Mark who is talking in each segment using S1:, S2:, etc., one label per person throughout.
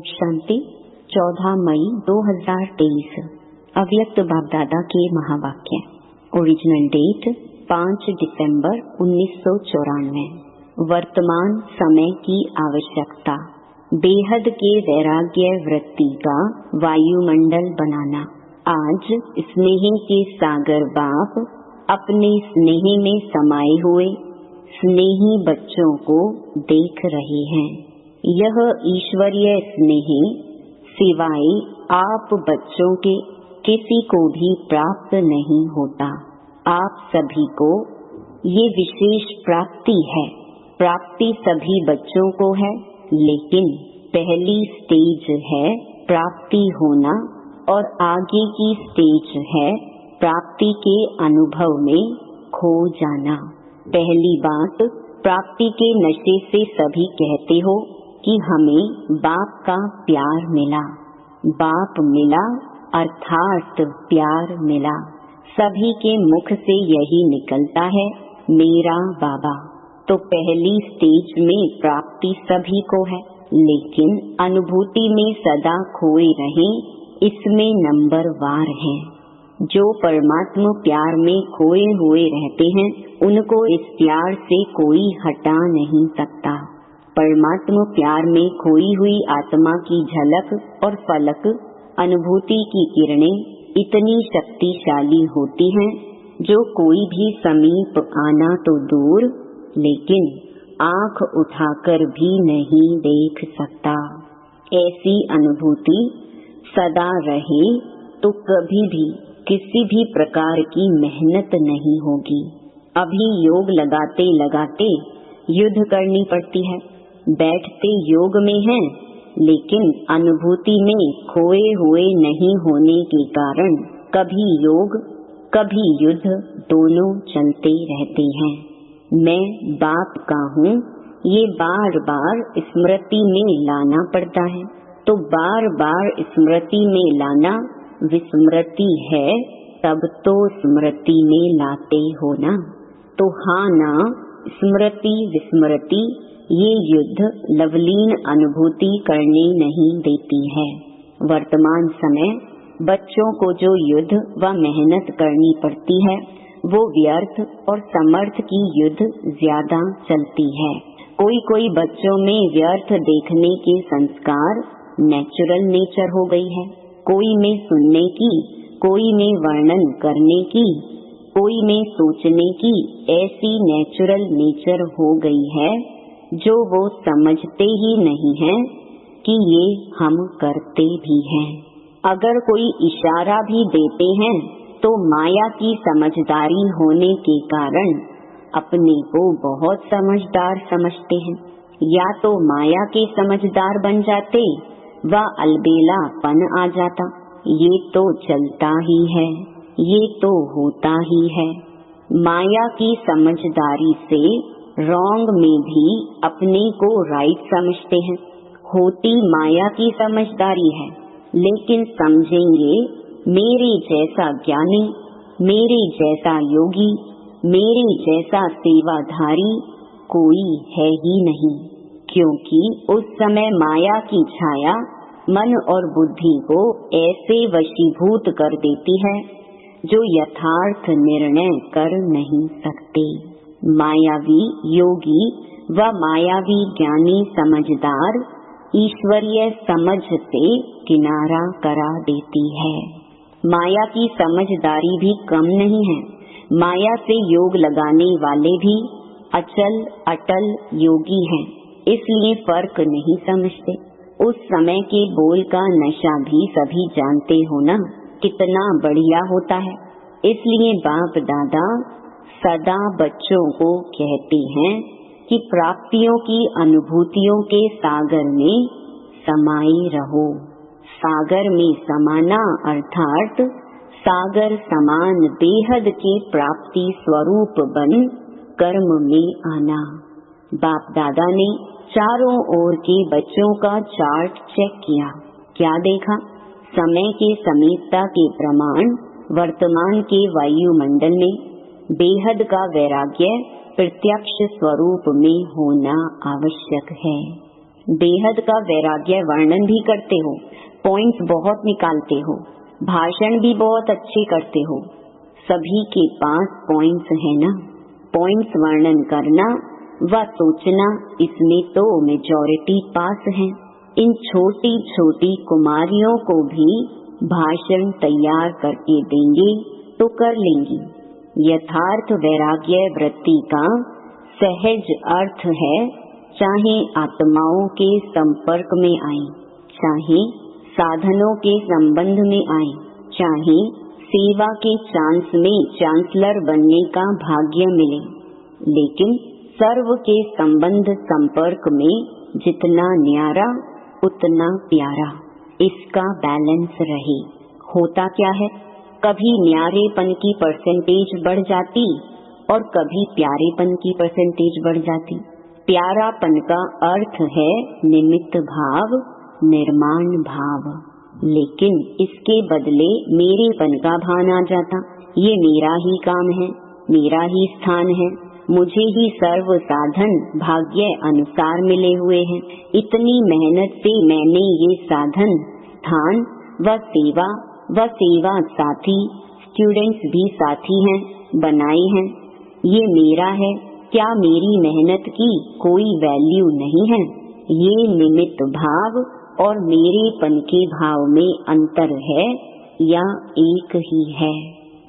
S1: शांति 14 मई 2023 अव्यक्त बाप दादा के महावाक्य। ओरिजिनल डेट 5 दिसंबर 1994। वर्तमान समय की आवश्यकता। बेहद के वैराग्य वृत्ति का वायुमंडल बनाना। आज स्नेह के सागर बाप अपने स्नेह में समाये हुए स्नेही बच्चों को देख रहे हैं। यह ईश्वरीय स्नेह सिवाय आप बच्चों के किसी को भी प्राप्त नहीं होता। आप सभी को ये विशेष प्राप्ति है। प्राप्ति सभी बच्चों को है, लेकिन पहली स्टेज है प्राप्ति होना और आगे की स्टेज है प्राप्ति के अनुभव में खो जाना। पहली बात, प्राप्ति के नशे से सभी कहते हो कि हमें बाप का प्यार मिला। बाप मिला अर्थात प्यार मिला। सभी के मुख से यही निकलता है, मेरा बाबा। तो पहली स्टेज में प्राप्ति सभी को है, लेकिन अनुभूति में सदा खोए रहें, इसमें नंबर वार है। जो परमात्मा प्यार में खोए हुए रहते हैं, उनको इस प्यार से कोई हटा नहीं सकता। परमात्मा प्यार में खोई हुई आत्मा की झलक और फलक अनुभूति की किरणें इतनी शक्तिशाली होती हैं, जो कोई भी समीप आना तो दूर, लेकिन आंख उठाकर भी नहीं देख सकता। ऐसी अनुभूति सदा रहे तो कभी भी किसी भी प्रकार की मेहनत नहीं होगी। अभी योग लगाते लगाते युद्ध करनी पड़ती है। बैठते योग में हैं, लेकिन अनुभूति में खोए हुए नहीं होने के कारण कभी योग कभी युद्ध दोनों चलते रहते हैं। मैं बाप का हूँ, ये बार बार स्मृति में लाना पड़ता है। तो बार बार स्मृति में लाना विस्मृति है, तब तो स्मृति में लाते हो ना। तो हाँ ना, स्मृति विस्मृति ये युद्ध लवलीन अनुभूति करने नहीं देती है। वर्तमान समय बच्चों को जो युद्ध व मेहनत करनी पड़ती है, वो व्यर्थ और समर्थ की युद्ध ज्यादा चलती है। कोई कोई बच्चों में व्यर्थ देखने के संस्कार नेचुरल नेचर हो गई है। कोई में सुनने की, कोई में वर्णन करने की, कोई में सोचने की ऐसी नेचुरल नेचर हो गई है, जो वो समझते ही नहीं है कि ये हम करते भी हैं। अगर कोई इशारा भी देते हैं तो माया की समझदारी होने के कारण अपने को बहुत समझदार समझते हैं। या तो माया के समझदार बन जाते व अलबेलापन आ जाता। ये तो चलता ही है, ये तो होता ही है। माया की समझदारी से रॉन्ग में भी अपने को राइट समझते हैं। होती माया की समझदारी है, लेकिन समझेंगे मेरे जैसा ज्ञानी, मेरे जैसा योगी, मेरे जैसा सेवाधारी कोई है ही नहीं। क्योंकि उस समय माया की छाया मन और बुद्धि को ऐसे वशीभूत कर देती है, जो यथार्थ निर्णय कर नहीं सकते। मायावी योगी व मायावी ज्ञानी समझदार ईश्वरीय समझ से किनारा करा देती है। माया की समझदारी भी कम नहीं है। माया से योग लगाने वाले भी अचल अटल योगी हैं, इसलिए फर्क नहीं समझते। उस समय के बोल का नशा भी सभी जानते हो ना, कितना बढ़िया होता है। इसलिए बाप दादा सदा बच्चों को कहते हैं कि प्राप्तियों की अनुभूतियों के सागर में समाये रहो। सागर में समाना अर्थात सागर समान बेहद के प्राप्ति स्वरूप बन कर्म में आना। बाप दादा ने चारों ओर के बच्चों का चार्ट चेक किया। क्या देखा? समय के समीपता के प्रमाण वर्तमान के वायुमंडल में बेहद का वैराग्य प्रत्यक्ष स्वरूप में होना आवश्यक है। बेहद का वैराग्य वर्णन भी करते हो, पॉइंट्स बहुत निकालते हो, भाषण भी बहुत अच्छे करते हो। सभी के पास पॉइंट्स है ना। पॉइंट्स वर्णन करना व सोचना, इसमें तो मेजॉरिटी पास है। इन छोटी छोटी कुमारियों को भी भाषण तैयार करके देंगे तो कर लेंगी। यथार्थ वैराग्य वृत्ति का सहज अर्थ है, चाहे आत्माओं के संपर्क में आए, चाहे साधनों के संबंध में आए, चाहे सेवा के चांस में चांसलर बनने का भाग्य मिले, लेकिन सर्व के संबंध संपर्क में जितना न्यारा उतना प्यारा, इसका बैलेंस रहे। होता क्या है, कभी न्यारेपन की परसेंटेज बढ़ जाती और कभी प्यारेपन की परसेंटेज बढ़ जाती। प्यारापन का अर्थ है निमित्त भाव, निर्माण भाव, लेकिन इसके बदले मेरेपन का भान आ जाता। ये मेरा ही काम है, मेरा ही स्थान है, मुझे ही सर्व साधन भाग्य अनुसार मिले हुए हैं। इतनी मेहनत से मैंने ये साधन, स्थान व सेवा साथी, स्टूडेंट्स भी साथी हैं, बनाए हैं। ये मेरा है, क्या मेरी मेहनत की कोई वैल्यू नहीं है? ये निमित्त भाव और मेरेपन के भाव में अंतर है या एक ही है?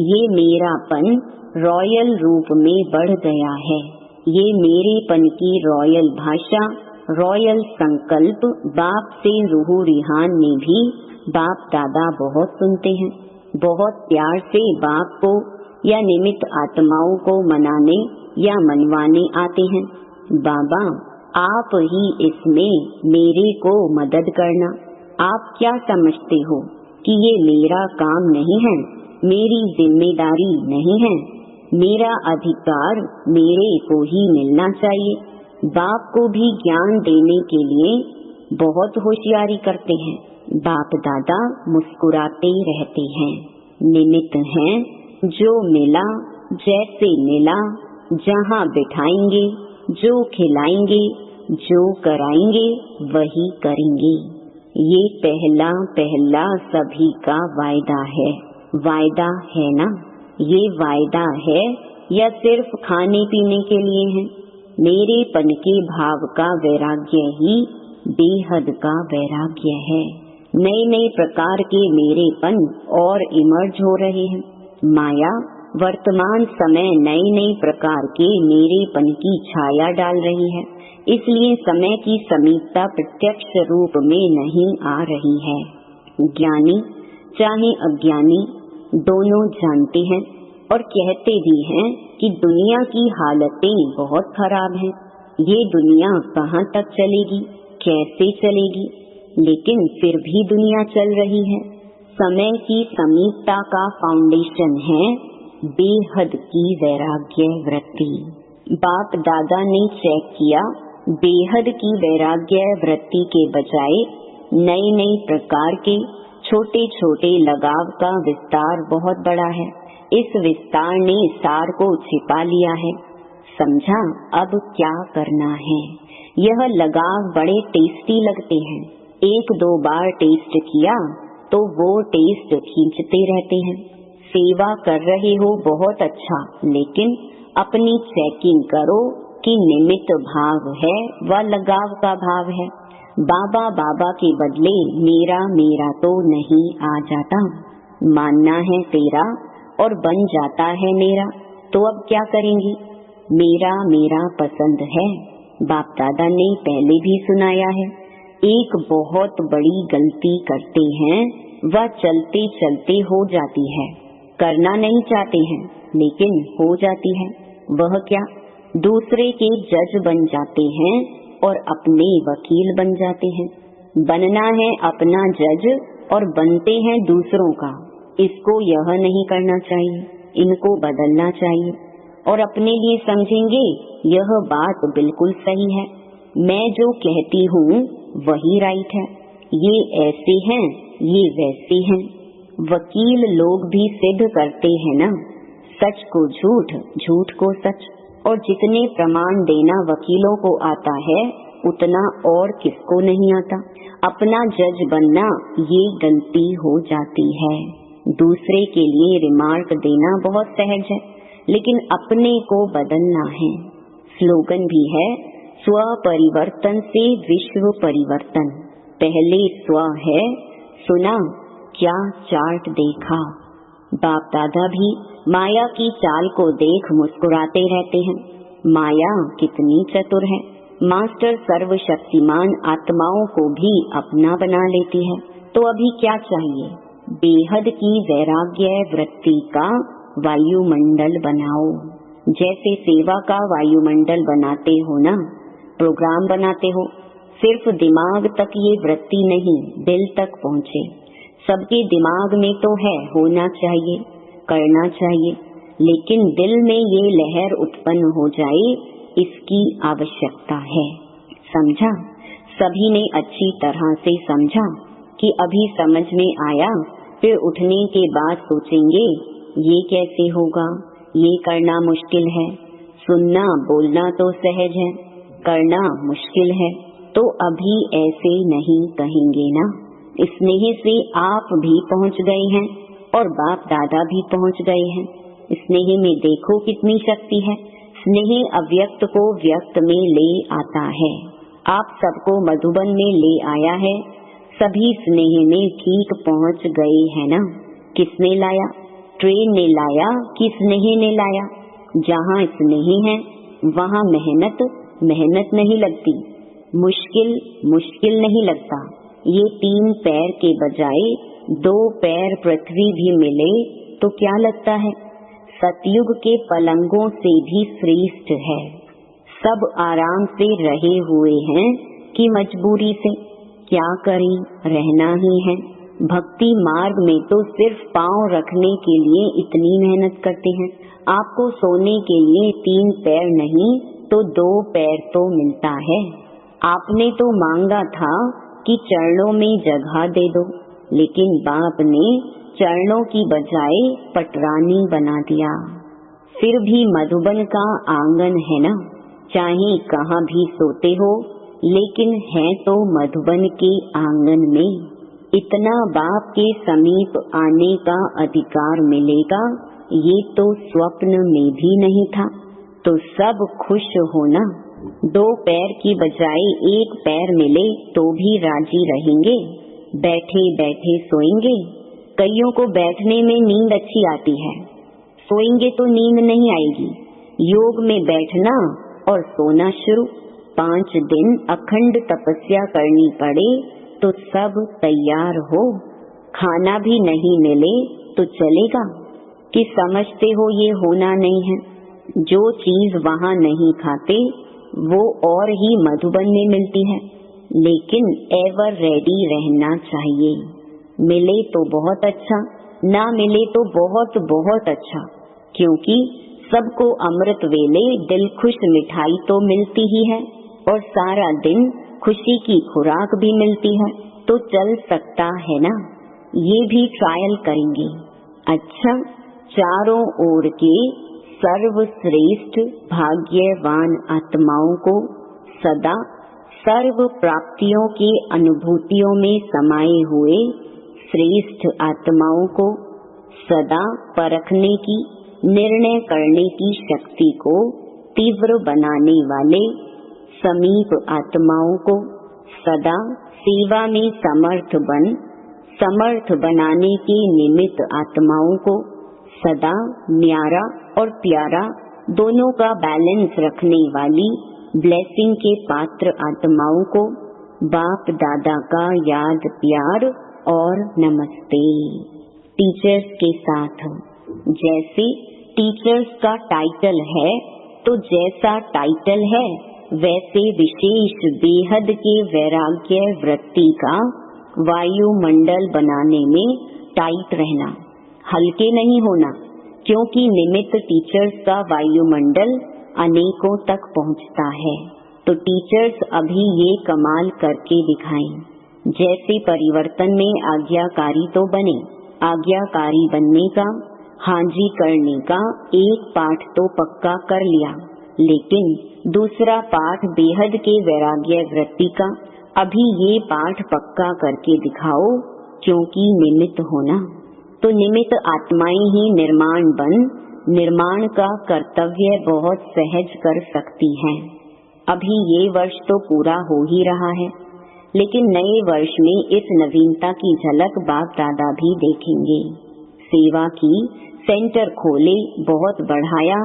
S1: ये मेरापन रॉयल रूप में बढ़ गया है। ये मेरेपन की रॉयल भाषा, रॉयल संकल्प बाप से रूह रिहान में भी बाप दादा बहुत सुनते हैं। बहुत प्यार से बाप को या निमित्त आत्माओं को मनाने या मनवाने आते हैं। बाबा, आप ही इसमें मेरे को मदद करना। आप क्या समझते हो कि ये मेरा काम नहीं है, मेरी जिम्मेदारी नहीं है, मेरा अधिकार मेरे को ही मिलना चाहिए। बाप को भी ज्ञान देने के लिए बहुत होशियारी करते हैं। बाप दादा मुस्कुराते रहते हैं। निमित्त हैं, जो मिला जैसे मिला, जहाँ बिठाएंगे, जो खिलाएंगे, जो कराएंगे वही करेंगे। ये पहला पहला सभी का वायदा है। वायदा है ना? ये वायदा है या सिर्फ खाने पीने के लिए है? मेरेपन के भाव का वैराग्य ही बेहद का वैराग्य है। नए नए प्रकार के मेरेपन और इमर्ज हो रहे हैं। माया वर्तमान समय नए नए प्रकार के मेरेपन की छाया डाल रही है, इसलिए समय की समीपता प्रत्यक्ष रूप में नहीं आ रही है। ज्ञानी चाहे अज्ञानी दोनों जानते हैं और कहते भी हैं कि दुनिया की हालतें बहुत खराब हैं। ये दुनिया कहाँ तक चलेगी, कैसे चलेगी, लेकिन फिर भी दुनिया चल रही है। समय की समीपता का फाउंडेशन है बेहद की वैराग्य वृत्ति। बाप दादा ने चेक किया, बेहद की वैराग्य वृत्ति के बजाय नए नए प्रकार के छोटे छोटे लगाव का विस्तार बहुत बड़ा है। इस विस्तार ने सार को छिपा लिया है। समझा अब क्या करना है? यह लगाव बड़े टेस्टी लगते हैं। एक दो बार टेस्ट किया तो वो टेस्ट खींचते रहते हैं। सेवा कर रहे हो बहुत अच्छा, लेकिन अपनी चेकिंग करो कि निमित्त भाव है व लगाव का भाव है। बाबा बाबा के बदले मेरा मेरा तो नहीं आ जाता। मानना है तेरा और बन जाता है मेरा, तो अब क्या करेंगी? मेरा मेरा पसंद है। बाप दादा ने पहले भी सुनाया है। एक बहुत बड़ी गलती करते हैं, वह चलते चलते हो जाती है। करना नहीं चाहते हैं लेकिन हो जाती है। वह क्या? दूसरे के जज बन जाते हैं और अपने वकील बन जाते हैं। बनना है अपना जज और बनते हैं दूसरों का। इसको यह नहीं करना चाहिए, इनको बदलना चाहिए और अपने लिए समझेंगे यह बात बिल्कुल सही है। मैं जो कहती हूँ वही राइट है। ये ऐसे हैं, ये वैसे हैं। वकील लोग भी सिद्ध करते हैं ना, सच को झूठ, झूठ को सच। और जितने प्रमाण देना वकीलों को आता है उतना और किसको नहीं आता। अपना जज बनना ये गलती हो जाती है। दूसरे के लिए रिमार्क देना बहुत सहज है, लेकिन अपने को बदलना है। स्लोगन भी है, स्व परिवर्तन से विश्व परिवर्तन। पहले स्व है, सुना क्या चार्ट देखा। बाप दादा भी माया की चाल को देख मुस्कुराते रहते हैं। माया कितनी चतुर है। मास्टर सर्वशक्तिमान आत्माओं को भी अपना बना लेती है। तो अभी क्या चाहिए? बेहद की वैराग्य वृत्ति का वायुमंडल बनाओ। जैसे सेवा का वायुमंडल बनाते हो ना, प्रोग्राम बनाते हो, सिर्फ दिमाग तक ये वृत्ति नहीं, दिल तक पहुँचे। सबके दिमाग में तो है, होना चाहिए, करना चाहिए, लेकिन दिल में ये लहर उत्पन्न हो जाए, इसकी आवश्यकता है। समझा? सभी ने अच्छी तरह से समझा कि अभी समझ में आया, फिर उठने के बाद सोचेंगे ये कैसे होगा, ये करना मुश्किल है। सुनना बोलना तो सहज है, करना मुश्किल है, तो अभी ऐसे नहीं कहेंगे ना। स्नेह से आप भी पहुंच गए हैं और बाप दादा भी पहुंच गए हैं। स्नेह में देखो कितनी शक्ति है। स्नेह अव्यक्त को व्यक्त में ले आता है। आप सबको मधुबन में ले आया है। सभी स्नेह में ठीक पहुंच गए हैं ना। किसने लाया? ट्रेन ने लाया कि स्नेह ने लाया? जहाँ स्नेह है वहाँ मेहनत नहीं लगती, मुश्किल नहीं लगता। ये 3 पैर के बजाय 2 पैर पृथ्वी भी मिले तो क्या लगता है? सतयुग के पलंगों से भी श्रेष्ठ है। सब आराम से रहे हुए हैं कि मजबूरी से। क्या करें, रहना ही है। भक्ति मार्ग में तो सिर्फ पांव रखने के लिए इतनी मेहनत करते हैं। आपको सोने के लिए 3 पैर नहीं तो 2 पैर तो मिलता है। आपने तो मांगा था कि चरणों में जगह दे दो, लेकिन बाप ने चरणों की बजाय पटरानी बना दिया। फिर भी मधुबन का आंगन है ना, चाहे कहाँ भी सोते हो, लेकिन है तो मधुबन के आंगन में। इतना बाप के समीप आने का अधिकार मिलेगा, ये तो स्वप्न में भी नहीं था। तो सब खुश हो ना। 2 पैर की बजाय 1 पैर मिले तो भी राजी रहेंगे। बैठे बैठे सोएंगे। कईयों को बैठने में नींद अच्छी आती है, सोएंगे तो नींद नहीं आएगी। योग में बैठना और सोना शुरू। 5 दिन अखंड तपस्या करनी पड़े तो सब तैयार हो। खाना भी नहीं मिले तो चलेगा कि समझते हो ये होना नहीं है। जो चीज वहाँ नहीं खाते वो और ही मधुबन में मिलती है, लेकिन एवर रेडी रहना चाहिए। मिले तो बहुत अच्छा, ना मिले तो बहुत बहुत अच्छा, क्योंकि सबको अमृत वेले दिल खुश मिठाई तो मिलती ही है और सारा दिन खुशी की खुराक भी मिलती है, तो चल सकता है ना। ये भी ट्रायल करेंगे। अच्छा, चारों ओर के सर्वश्रेष्ठ भाग्यवान आत्माओं को सदा सर्व प्राप्तियों की अनुभूतियों में समाये हुए श्रेष्ठ आत्माओं को सदा परखने की, निर्णय करने की शक्ति को तीव्र बनाने वाले समीप आत्माओं को सदा सेवा में समर्थ बनाने के निमित्त आत्माओं को सदा न्यारा और प्यारा दोनों का बैलेंस रखने वाली ब्लेसिंग के पात्र आत्माओं को बाप दादा का याद प्यार और नमस्ते। टीचर्स के साथ जैसे टीचर्स का टाइटल है, तो जैसा टाइटल है वैसे विशेष बेहद के वैराग्य वृत्ति का वायुमंडल बनाने में टाइट रहना, हल्के नहीं होना, क्योंकि निमित्त टीचर्स का वायुमंडल अनेकों तक पहुंचता है। तो टीचर्स अभी ये कमाल करके दिखाएं। जैसे परिवर्तन में आज्ञाकारी तो बने, आज्ञाकारी बनने का, हाजी करने का एक पाठ तो पक्का कर लिया, लेकिन दूसरा पाठ बेहद के वैराग्य वृत्ति का अभी ये पाठ पक्का करके दिखाओ, क्योंकि निमित्त होना तो निमित्त आत्माएं ही निर्माण बन निर्माण का कर्तव्य बहुत सहज कर सकती हैं। अभी ये वर्ष तो पूरा हो ही रहा है, लेकिन नए वर्ष में इस नवीनता की झलक बाप दादा भी देखेंगे। सेवा की सेंटर खोले, बहुत बढ़ाया,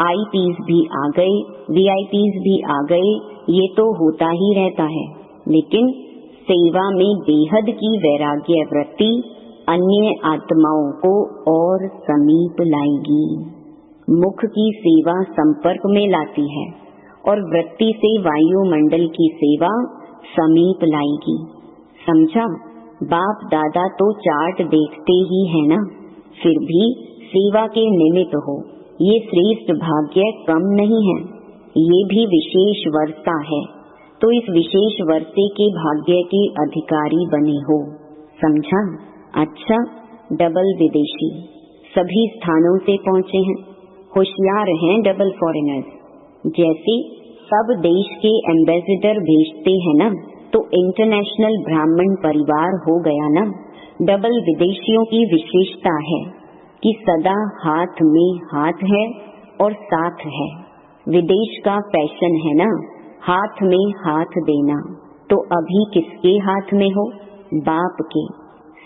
S1: आईपीज भी आ गए, वीआईपीज भी आ गए, ये तो होता ही रहता है, लेकिन सेवा में बेहद की वैराग्य वृत्ति अन्य आत्माओं को और समीप लाएगी। मुख की सेवा संपर्क में लाती है और वृत्ति से वायुमंडल की सेवा समीप लाएगी। समझा? बाप दादा तो चार्ट देखते ही है ना, फिर भी सेवा के निमित्त हो, ये श्रेष्ठ भाग्य कम नहीं है, ये भी विशेष वर्षा है, तो इस विशेष वर्षे के भाग्य के अधिकारी बने हो। समझा? अच्छा, डबल विदेशी सभी स्थानों से पहुँचे हैं, होशियार हैं डबल फॉरेनर्स। जैसे सब देश के एम्बेसडर भेजते हैं ना, तो इंटरनेशनल ब्राह्मण परिवार हो गया ना। डबल विदेशियों की विशेषता है कि सदा हाथ में हाथ है और साथ है। विदेश का फैशन है ना, हाथ में हाथ देना, तो अभी किसके हाथ में हो? बाप के।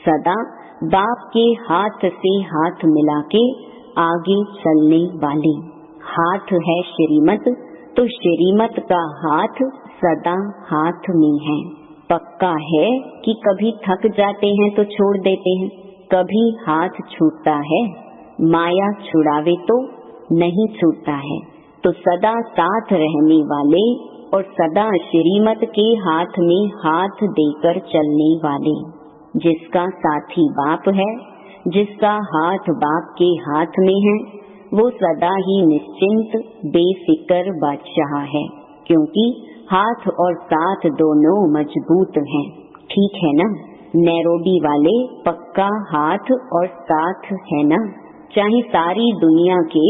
S1: सदा बाप के हाथ से हाथ मिला के आगे चलने वाले। हाथ है श्रीमत, तो श्रीमत का हाथ सदा हाथ में है। पक्का है कि कभी थक जाते हैं तो छोड़ देते हैं, कभी हाथ छूटता है, माया छुड़ावे तो नहीं छूटता है। तो सदा साथ रहने वाले और सदा श्रीमत के हाथ में हाथ देकर चलने वाले, जिसका साथी बाप है, जिसका हाथ बाप के हाथ में है, वो सदा ही निश्चिंत बेफिक्र बादशाह है, क्योंकि हाथ और साथ दोनों मजबूत हैं। ठीक है ना? नैरोबी वाले पक्का हाथ और साथ है ना। चाहे सारी दुनिया के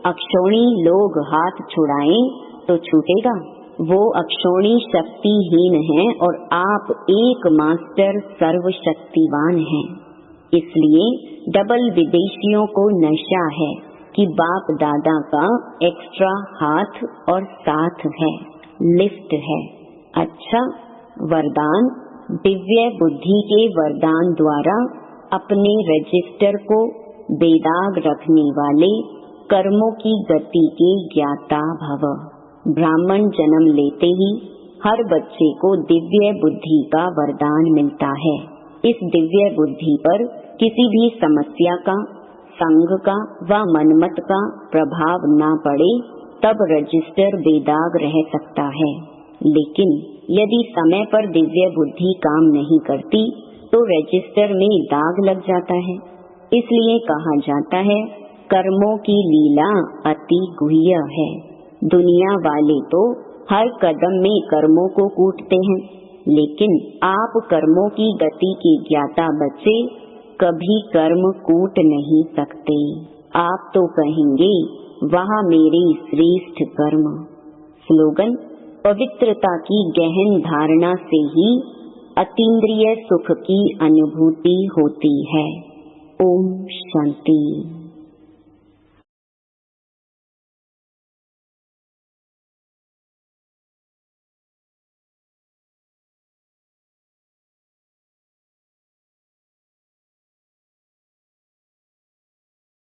S1: अक्षौणी लोग हाथ छुड़ाएं तो छूटेगा, वो अक्षौणी शक्तिहीन हैं और आप एक मास्टर सर्वशक्तिवान हैं। इसलिए डबल विदेशियों को नशा है कि बाप दादा का एक्स्ट्रा हाथ और साथ है, लिफ्ट है। अच्छा, वरदान दिव्य बुद्धि के वरदान द्वारा अपने रजिस्टर को बेदाग रखने वाले कर्मों की गति के ज्ञाता भव। ब्राह्मण जन्म लेते ही हर बच्चे को दिव्य बुद्धि का वरदान मिलता है। इस दिव्य बुद्धि पर किसी भी समस्या का, संग का व मनमत का प्रभाव न पड़े, तब रजिस्टर बेदाग रह सकता है। लेकिन यदि समय पर दिव्य बुद्धि काम नहीं करती तो रजिस्टर में दाग लग जाता है। इसलिए कहा जाता है, कर्मों की लीला अति गुह्य है। दुनिया वाले तो हर कदम में कर्मों को कूटते हैं, लेकिन आप कर्मों की गति के ज्ञाता बच्चे कभी कर्म कूट नहीं सकते। आप तो कहेंगे, वहाँ मेरे श्रेष्ठ कर्म। स्लोगन: पवित्रता की गहन धारणा से ही अतीन्द्रिय सुख की अनुभूति होती है। ओम शांति।